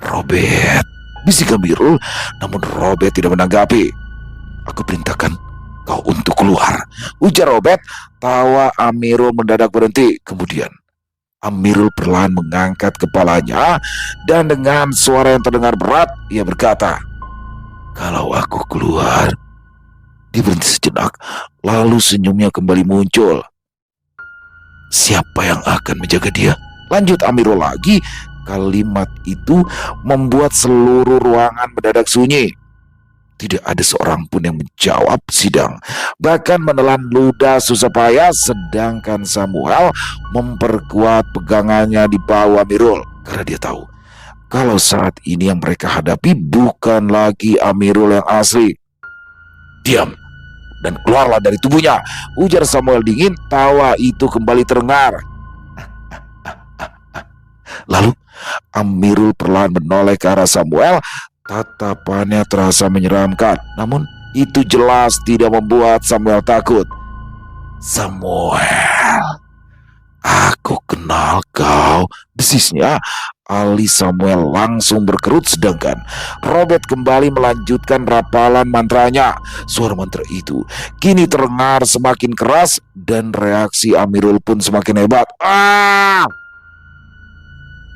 Robert, bisik Amirul, namun Robert tidak menanggapi. Aku perintahkan kau untuk keluar, ujar Robert. Tawa Amirul mendadak berhenti. Kemudian Amirul perlahan mengangkat kepalanya dan dengan suara yang terdengar berat ia berkata, kalau aku keluar. Dia berhenti sejenak, lalu senyumnya kembali muncul. Siapa yang akan menjaga dia? Lanjut Amirul lagi. Kalimat itu membuat seluruh ruangan mendadak sunyi. Tidak ada seorang pun yang menjawab. Sidang bahkan menelan ludah susah payah, sedangkan Samuel memperkuat pegangannya di bawah Amirul, karena dia tahu kalau saat ini yang mereka hadapi bukan lagi Amirul yang asli. Diam dan keluarlah dari tubuhnya, ujar Samuel dingin. Tawa itu kembali terdengar. Lalu Amirul perlahan menoleh ke arah Samuel. Tatapannya terasa menyeramkan, namun itu jelas tidak membuat Samuel takut. Samuel, aku kenal kau, desisnya. alis Samuel langsung berkerut, sedangkan Robert kembali melanjutkan rapalan mantranya. Suara mantra itu kini terdengar semakin keras dan reaksi Amirul pun semakin hebat.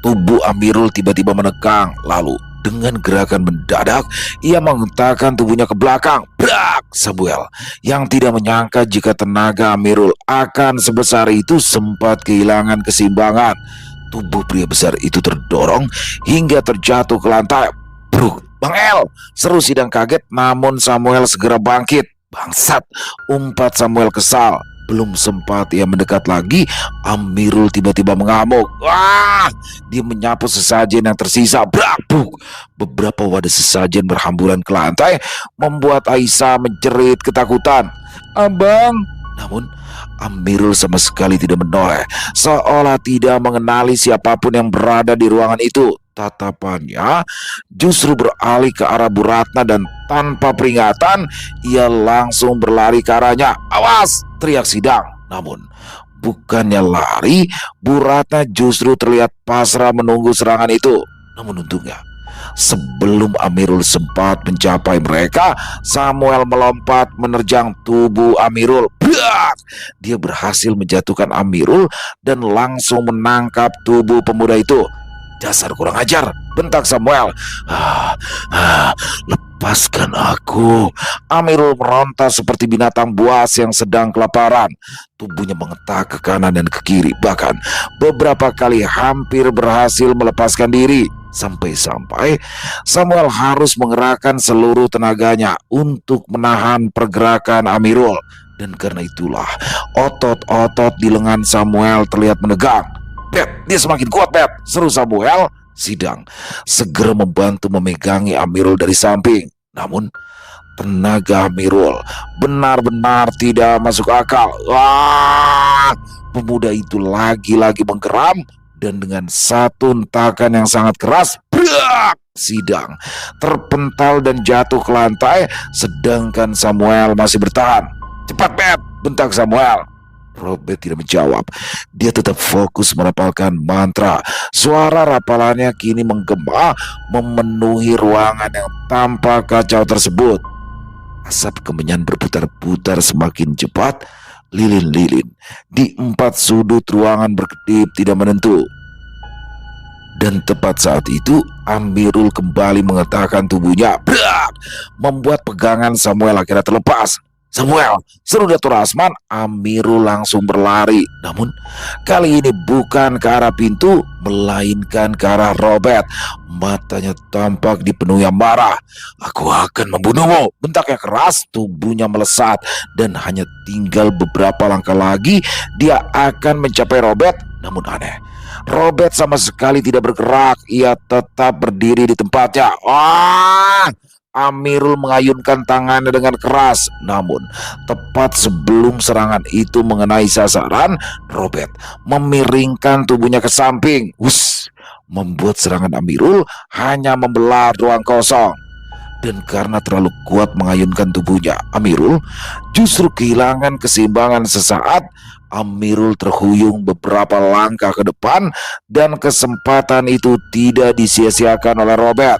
Tubuh Amirul tiba-tiba menegang, lalu dengan gerakan mendadak ia menghentakkan tubuhnya ke belakang. Brak! Samuel yang tidak menyangka jika tenaga Amirul akan sebesar itu sempat kehilangan keseimbangan. Tubuh pria besar itu terdorong hingga terjatuh ke lantai. Bruk! Bang El! Seru Sidang kaget, namun Samuel segera bangkit. Bangsat! Umpat Samuel kesal. Belum sempat ia mendekat lagi, Amirul tiba-tiba mengamuk. Wah! Dia menyapu sesajen yang tersisa. Brak! Bruk! Beberapa wadah sesajen berhamburan ke lantai, membuat Aisyah menjerit ketakutan. Abang! Namun Amirul sama sekali tidak menoleh, seolah tidak mengenali siapapun yang berada di ruangan itu. Tatapannya justru beralih ke arah Bu Ratna dan tanpa peringatan ia langsung berlari ke arahnya. Awas! Teriak Sidang. Namun bukannya lari, Bu Ratna justru terlihat pasrah menunggu serangan itu. Namun untungnya sebelum Amirul sempat mencapai mereka, Samuel melompat menerjang tubuh Amirul. Brak! Dia berhasil menjatuhkan Amirul dan langsung menangkap tubuh pemuda itu. Dasar kurang ajar, bentak Samuel. Lepaskan aku. Amirul meronta seperti binatang buas yang sedang kelaparan. Tubuhnya mengetak ke kanan dan ke kiri, bahkan beberapa kali hampir berhasil melepaskan diri. Sampai-sampai Samuel harus mengerahkan seluruh tenaganya untuk menahan pergerakan Amirul. Dan karena itulah otot-otot di lengan Samuel terlihat menegang. Bet, dia semakin kuat, Bet, seru Samuel. Sidang segera membantu memegangi Amirul dari samping. Namun tenaga Amirul benar-benar tidak masuk akal. Wah! Pemuda itu lagi-lagi menggeram dan dengan satu hentakan yang sangat keras, brak! Sidang terpental dan jatuh ke lantai, sedangkan Samuel masih bertahan. Cepat, Bet, bentak Samuel. Robert tidak menjawab. Dia tetap fokus merapalkan mantra. Suara rapalannya kini menggema memenuhi ruangan yang tampak kacau tersebut. Asap kemenyan berputar-putar semakin cepat. Lilin-lilin di 4 sudut ruangan berkedip tidak menentu. Dan tepat saat itu Amirul kembali menggetarkan tubuhnya. Brak! Membuat pegangan Samuel akhirnya terlepas. Samuel, seru Datuk Rasman. Amirul langsung berlari. Namun kali ini bukan ke arah pintu, melainkan ke arah Robert. Matanya tampak dipenuhi amarah. Aku akan membunuhmu, bentaknya keras. Tubuhnya melesat dan hanya tinggal beberapa langkah lagi dia akan mencapai Robert. Namun aneh, Robert sama sekali tidak bergerak. Ia tetap berdiri di tempatnya. Amirul mengayunkan tangannya dengan keras. Namun tepat sebelum serangan itu mengenai sasaran, Robert memiringkan tubuhnya ke samping. Membuat serangan Amirul hanya membelah ruang kosong. Dan karena terlalu kuat mengayunkan tubuhnya, Amirul justru kehilangan keseimbangan sesaat. Amirul terhuyung beberapa langkah ke depan dan kesempatan itu tidak disia-siakan oleh Robert.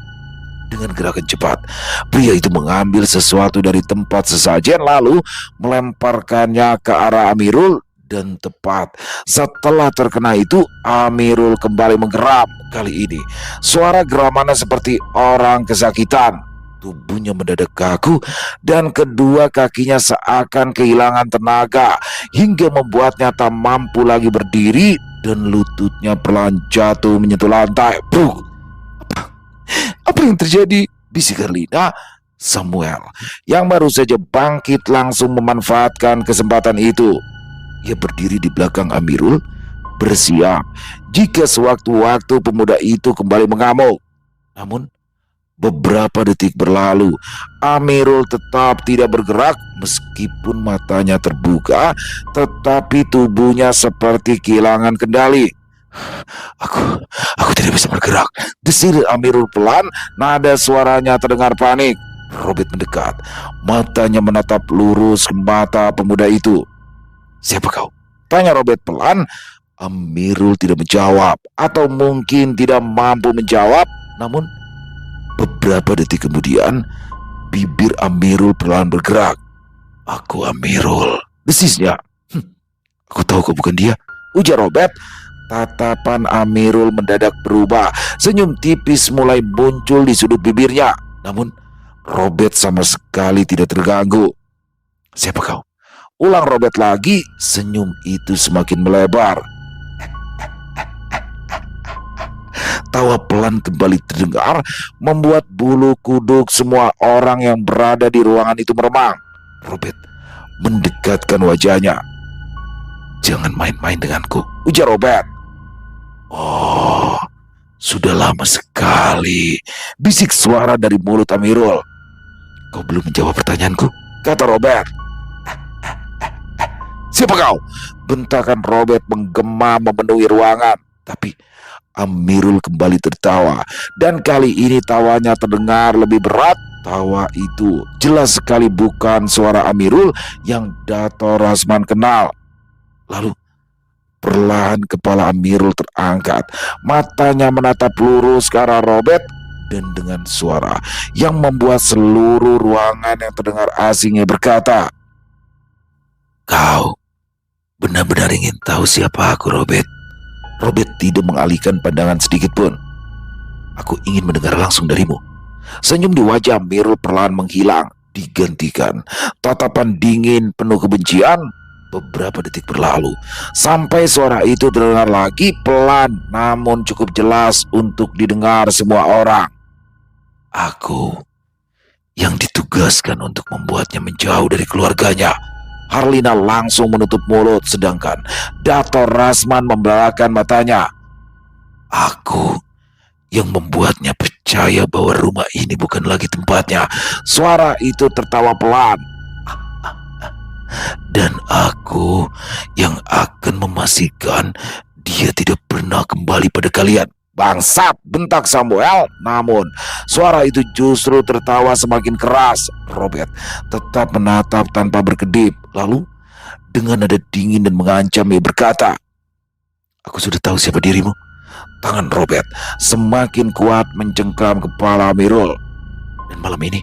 Dengan gerakan cepat, pria itu mengambil sesuatu dari tempat sesajen lalu melemparkannya ke arah Amirul. Dan tepat setelah terkena itu, Amirul kembali menggeram. Kali ini suara geramannya seperti orang kesakitan. Tubuhnya mendadak kaku dan kedua kakinya seakan kehilangan tenaga hingga membuatnya tak mampu lagi berdiri dan lututnya perlahan jatuh menyentuh lantai. Apa yang terjadi? Bisik Herlina. Samuel yang baru saja bangkit langsung memanfaatkan kesempatan itu. Ia berdiri di belakang Amirul, bersiap jika sewaktu-waktu pemuda itu kembali mengamuk. Namun beberapa detik berlalu, Amirul tetap tidak bergerak. Meskipun matanya terbuka, tetapi tubuhnya seperti kehilangan kendali. Aku tidak bisa bergerak, desir Amirul pelan. Nada suaranya terdengar panik. Robert mendekat, matanya menatap lurus ke mata pemuda itu. Siapa kau? Tanya Robert pelan. Amirul tidak menjawab, atau mungkin tidak mampu menjawab. Namun beberapa detik kemudian bibir Amirul perlahan bergerak. "Aku Amirul," desisnya. "Aku tahu kau bukan dia," ujar Robert. Tatapan Amirul mendadak berubah. Senyum tipis mulai muncul di sudut bibirnya. Namun Robert sama sekali tidak terganggu. "Siapa kau?" ulang Robert lagi. Senyum itu semakin melebar. Tawa pelan kembali terdengar, membuat bulu kuduk semua orang yang berada di ruangan itu meremang. Robert mendekatkan wajahnya. "Jangan main-main denganku," ujar Robert. "Oh, sudah lama sekali," bisik suara dari mulut Amirul. "Kau belum menjawab pertanyaanku," kata Robert. "Siapa kau?" bentakan Robert menggema memenuhi ruangan. Tapi Amirul kembali tertawa, dan kali ini tawanya terdengar lebih berat. Tawa itu jelas sekali bukan suara Amirul yang Dato Rasman kenal. Lalu perlahan kepala Amirul terangkat, matanya menatap lurus ke arah Robert, dan dengan suara yang membuat seluruh ruangan yang terdengar asingnya berkata, "Kau benar-benar ingin tahu siapa aku, Robert?" Robert tidak mengalihkan pandangan sedikit pun. "Aku ingin mendengar langsung darimu." Senyum di wajah Amirul perlahan menghilang, digantikan tatapan dingin penuh kebencian. Beberapa detik berlalu sampai suara itu terdengar lagi, pelan namun cukup jelas untuk didengar semua orang. "Aku yang ditugaskan untuk membuatnya menjauh dari keluarganya." Harlina langsung menutup mulut, sedangkan Dato Rasman membelalakan matanya. "Aku yang membuatnya percaya bahwa rumah ini bukan lagi tempatnya." Suara itu tertawa pelan. "Dan aku yang akan memastikan dia tidak pernah kembali pada kalian." "Bangsat!" bentak Samuel. Namun suara itu justru tertawa semakin keras. Robert tetap menatap tanpa berkedip. Lalu dengan nada dingin dan mengancam ia berkata, "Aku sudah tahu siapa dirimu." Tangan Robert semakin kuat mencengkram kepala Amirul. "Dan malam ini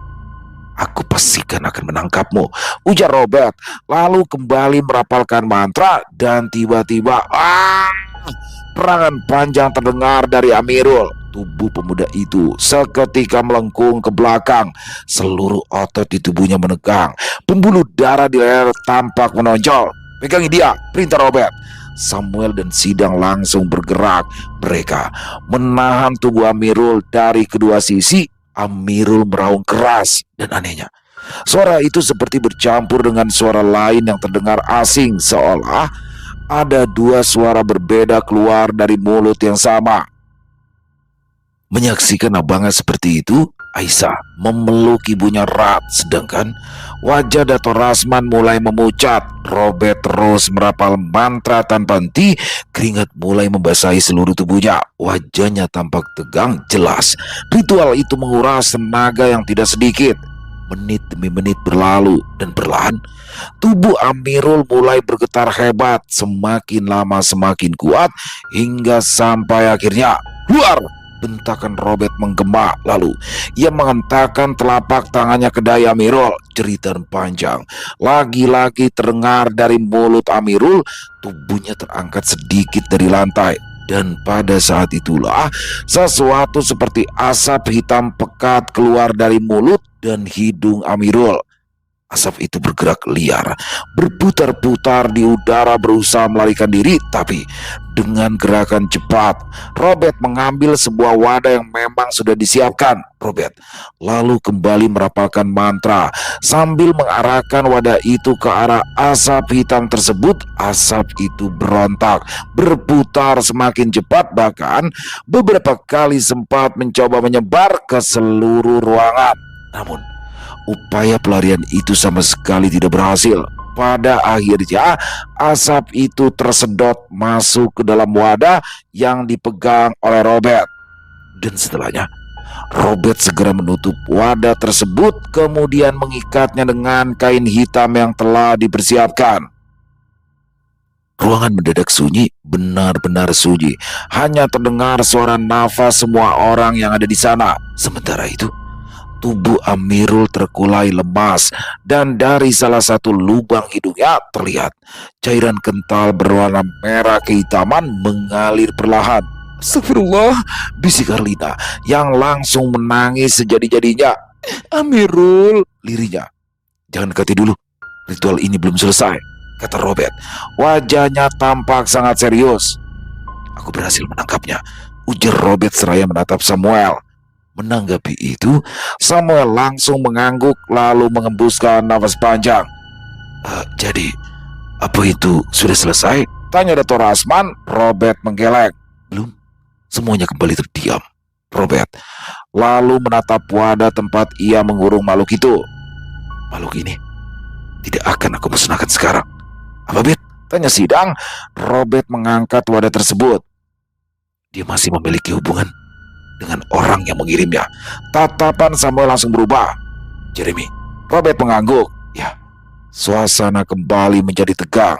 aku pastikan akan menangkapmu," ujar Robert. Lalu kembali merapalkan mantra, dan tiba-tiba perangan panjang terdengar dari Amirul. Tubuh pemuda itu seketika melengkung ke belakang. Seluruh otot di tubuhnya menegang. Pembuluh darah di leher tampak menonjol. "Pegangi dia," perintah Robert. Samuel dan Sidang langsung bergerak. Mereka menahan tubuh Amirul dari kedua sisi. Amirul meraung keras, dan anehnya, suara itu seperti bercampur dengan suara lain yang terdengar asing, seolah ada dua suara berbeda keluar dari mulut yang sama. Menyaksikan abangnya seperti itu, Aisyah memeluk ibunya erat, sedangkan wajah Dato Rasman mulai memucat. Robert terus merapal mantra tanpa henti. Keringat mulai membasahi seluruh tubuhnya. Wajahnya tampak tegang jelas. Ritual itu menguras tenaga yang tidak sedikit. Menit demi menit berlalu, dan perlahan tubuh Amirul mulai bergetar hebat. Semakin lama semakin kuat, hingga sampai akhirnya keluar. Bentakan Robert menggema. Lalu ia menghentakkan telapak tangannya ke dada Amirul. Jeritan panjang lagi-lagi terdengar dari mulut Amirul. Tubuhnya terangkat sedikit dari lantai, dan pada saat itulah sesuatu seperti asap hitam pekat keluar dari mulut dan hidung Amirul. Asap itu bergerak liar, berputar-putar di udara berusaha melarikan diri. Tapi dengan gerakan cepat, Robert mengambil sebuah wadah yang memang sudah disiapkan. Robert lalu kembali merapalkan mantra sambil mengarahkan wadah itu ke arah asap hitam tersebut. Asap itu berontak, berputar semakin cepat, bahkan beberapa kali sempat mencoba menyebar ke seluruh ruangan. Namun upaya pelarian itu sama sekali tidak berhasil. Pada akhirnya asap itu tersedot masuk ke dalam wadah yang dipegang oleh Robert. Dan setelahnya Robert segera menutup wadah tersebut, kemudian mengikatnya dengan kain hitam yang telah dipersiapkan. Ruangan mendadak sunyi, benar-benar sunyi. Hanya terdengar suara nafas semua orang yang ada di sana. Sementara itu, tubuh Amirul terkulai lemas dan dari salah satu lubang hidungnya terlihat cairan kental berwarna merah kehitaman mengalir perlahan. Astagfirullah, bisik Arlina yang langsung menangis sejadi-jadinya. Amirul, lirinya. Jangan dekati dulu, ritual ini belum selesai, kata Robert. Wajahnya tampak sangat serius. Aku berhasil menangkapnya, ujar Robert seraya menatap Samuel. Menanggapi itu, Samuel langsung mengangguk lalu mengembuskan nafas panjang. Jadi, apa itu sudah selesai? Tanya Dr. Rasman. Robert menggeleng. Belum, semuanya kembali terdiam. Robert lalu menatap wadah tempat ia mengurung makhluk itu. Makhluk ini tidak akan aku musnahkan sekarang. Apa, Bet? Tanya Sidang. Robert mengangkat wadah tersebut. Dia masih memiliki hubungan dengan orang yang mengirimnya. Tatapan Samuel langsung berubah. Jeremy, Robert mengangguk. Ya, suasana kembali menjadi tegang.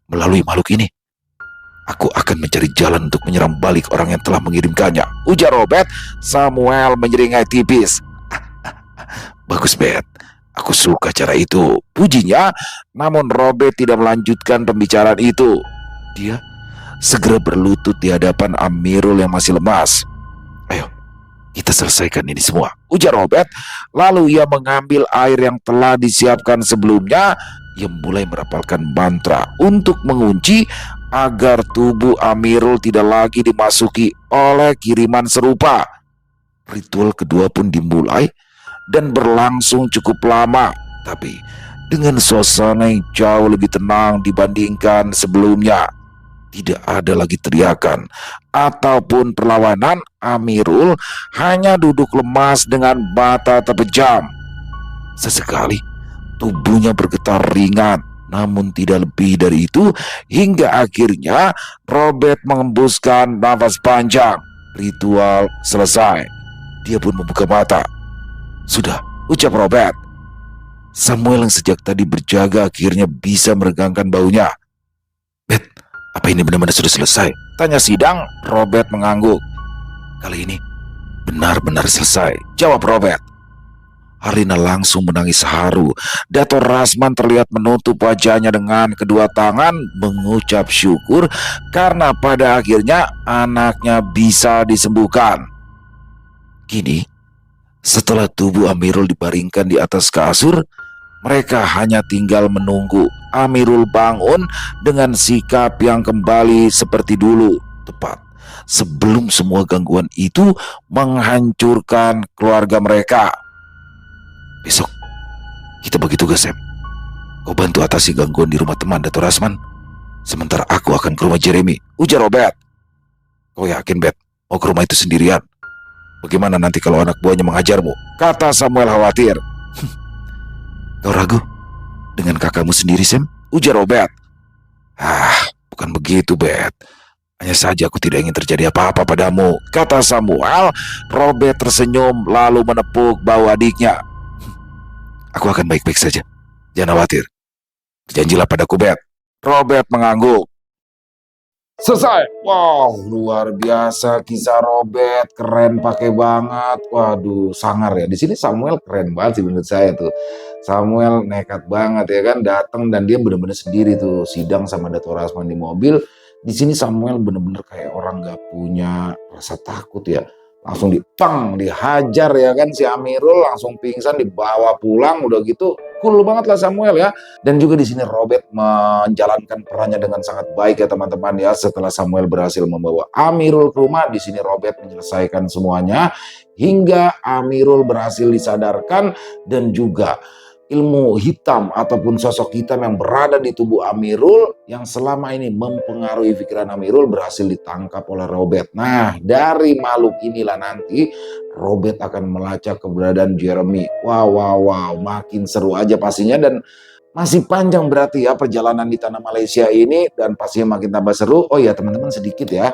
Melalui makhluk ini, aku akan mencari jalan untuk menyerang balik orang yang telah mengirimkannya, ujar Robert. Samuel menyeringai tipis. Bagus, Bet. Aku suka cara itu, pujinya. Namun Robert tidak melanjutkan pembicaraan itu. Dia segera berlutut di hadapan Amirul yang masih lemas. Ayo, kita selesaikan ini semua, ujar Robert. Lalu ia mengambil air yang telah disiapkan sebelumnya. Ia mulai merapalkan mantra untuk mengunci agar tubuh Amirul tidak lagi dimasuki oleh kiriman serupa. Ritual kedua pun dimulai dan berlangsung cukup lama, tapi dengan suasana yang jauh lebih tenang dibandingkan sebelumnya. Tidak ada lagi teriakan ataupun perlawanan. Amirul hanya duduk lemas dengan mata terpejam. Sesekali tubuhnya bergetar ringan, namun tidak lebih dari itu, hingga akhirnya Robert mengembuskan nafas panjang. Ritual selesai. Dia pun membuka mata. Sudah, ucap Robert. Samuel yang sejak tadi berjaga akhirnya bisa meregangkan baunya. Bet, apa ini benar-benar sudah selesai? Tanya Sidang. Robert mengangguk. Kali ini benar-benar selesai, jawab Robert. Arlina langsung menangis haru. Dr. Rasman terlihat menutup wajahnya dengan kedua tangan, mengucap syukur karena pada akhirnya anaknya bisa disembuhkan. Kini, setelah tubuh Amirul dibaringkan di atas kasur, mereka hanya tinggal menunggu Amirul bangun dengan sikap yang kembali seperti dulu, tepat sebelum semua gangguan itu menghancurkan keluarga mereka. Besok kita bagi tugas, Sam. Kau bantu atasi gangguan di rumah teman Dr. Rasman, sementara aku akan ke rumah Jeremy, ujar Robert. Kau yakin, Bet, mau ke rumah itu sendirian? Bagaimana nanti kalau anak buahnya mengajarmu? Kata Samuel khawatir. Kau ragu dengan kakakmu sendiri, Sam? Ujar Robert. Bukan begitu, Bet. Hanya saja aku tidak ingin terjadi apa-apa padamu, kata Samuel. Robert tersenyum lalu menepuk bahu adiknya. Aku akan baik-baik saja. Jangan khawatir. Janjilah padaku, Bet. Robert mengangguk. Selesai. Wow, luar biasa kisah Robert, keren pakai banget. Waduh, sangar ya. Di sini Samuel keren banget sih menurut saya tuh. Samuel nekat banget ya kan, datang dan dia benar-benar sendiri tuh sidang sama Dato' Rasman di mobil. Di sini Samuel benar-benar kayak orang gak punya rasa takut ya. Langsung dihajar ya kan si Amirul, langsung pingsan, dibawa pulang, udah gitu cool banget lah Samuel ya. Dan juga di sini Robert menjalankan perannya dengan sangat baik ya teman-teman ya. Setelah Samuel berhasil membawa Amirul ke rumah, di sini Robert menyelesaikan semuanya hingga Amirul berhasil disadarkan, dan juga ilmu hitam ataupun sosok hitam yang berada di tubuh Amirul yang selama ini mempengaruhi pikiran Amirul berhasil ditangkap oleh Robert. Nah, dari makhluk inilah nanti Robert akan melacak keberadaan Jeremy. Wow, makin seru aja pastinya, dan masih panjang berarti ya perjalanan di tanah Malaysia ini, dan pastinya makin tambah seru. Oh ya teman-teman, sedikit ya,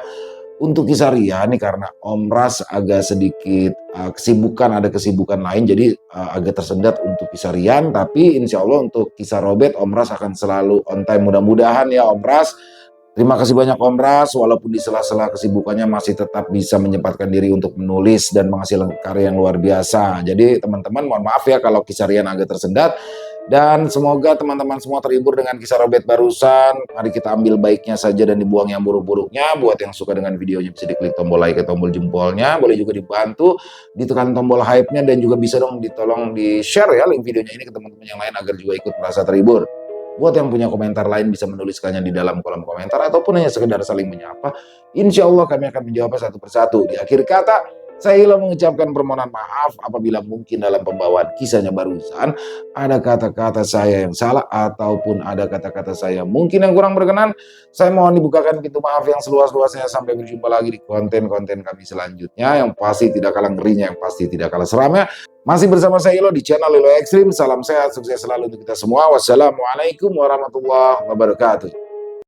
Untuk kisah Ria nih karena Om Ras agak sedikit ada kesibukan lain jadi agak tersendat untuk kisah Rian, tapi insya Allah untuk kisah Robert Om Ras akan selalu on time mudah-mudahan ya Om Ras. Terima kasih banyak Om Ras, walaupun di sela-sela kesibukannya masih tetap bisa menyempatkan diri untuk menulis dan menghasilkan karya yang luar biasa. Jadi teman-teman mohon maaf ya kalau kisah Rian agak tersendat. Dan semoga teman-teman semua terhibur dengan kisah Robert barusan. Mari kita ambil baiknya saja dan dibuang yang buruk-buruknya. Buat yang suka dengan videonya bisa diklik tombol like atau tombol jempolnya. Boleh juga dibantu ditekan tombol hype-nya dan juga bisa dong ditolong di-share ya link videonya ini ke teman-teman yang lain agar juga ikut merasa terhibur. Buat yang punya komentar lain bisa menuliskannya di dalam kolom komentar ataupun hanya sekedar saling menyapa. Insya Allah kami akan menjawabnya satu persatu. Di akhir kata, saya Ilo mengucapkan permohonan maaf apabila mungkin dalam pembawaan kisahnya barusan ada kata-kata saya yang salah ataupun ada kata-kata saya mungkin yang kurang berkenan. Saya mohon dibukakan pintu maaf yang seluas-luasnya sampai berjumpa lagi di konten-konten kami selanjutnya yang pasti tidak kalah ngerinya, yang pasti tidak kalah seramnya. Masih bersama saya Ilo di channel Ilo Ekstrim. Salam sehat, sukses selalu untuk kita semua. Wassalamualaikum warahmatullahi wabarakatuh.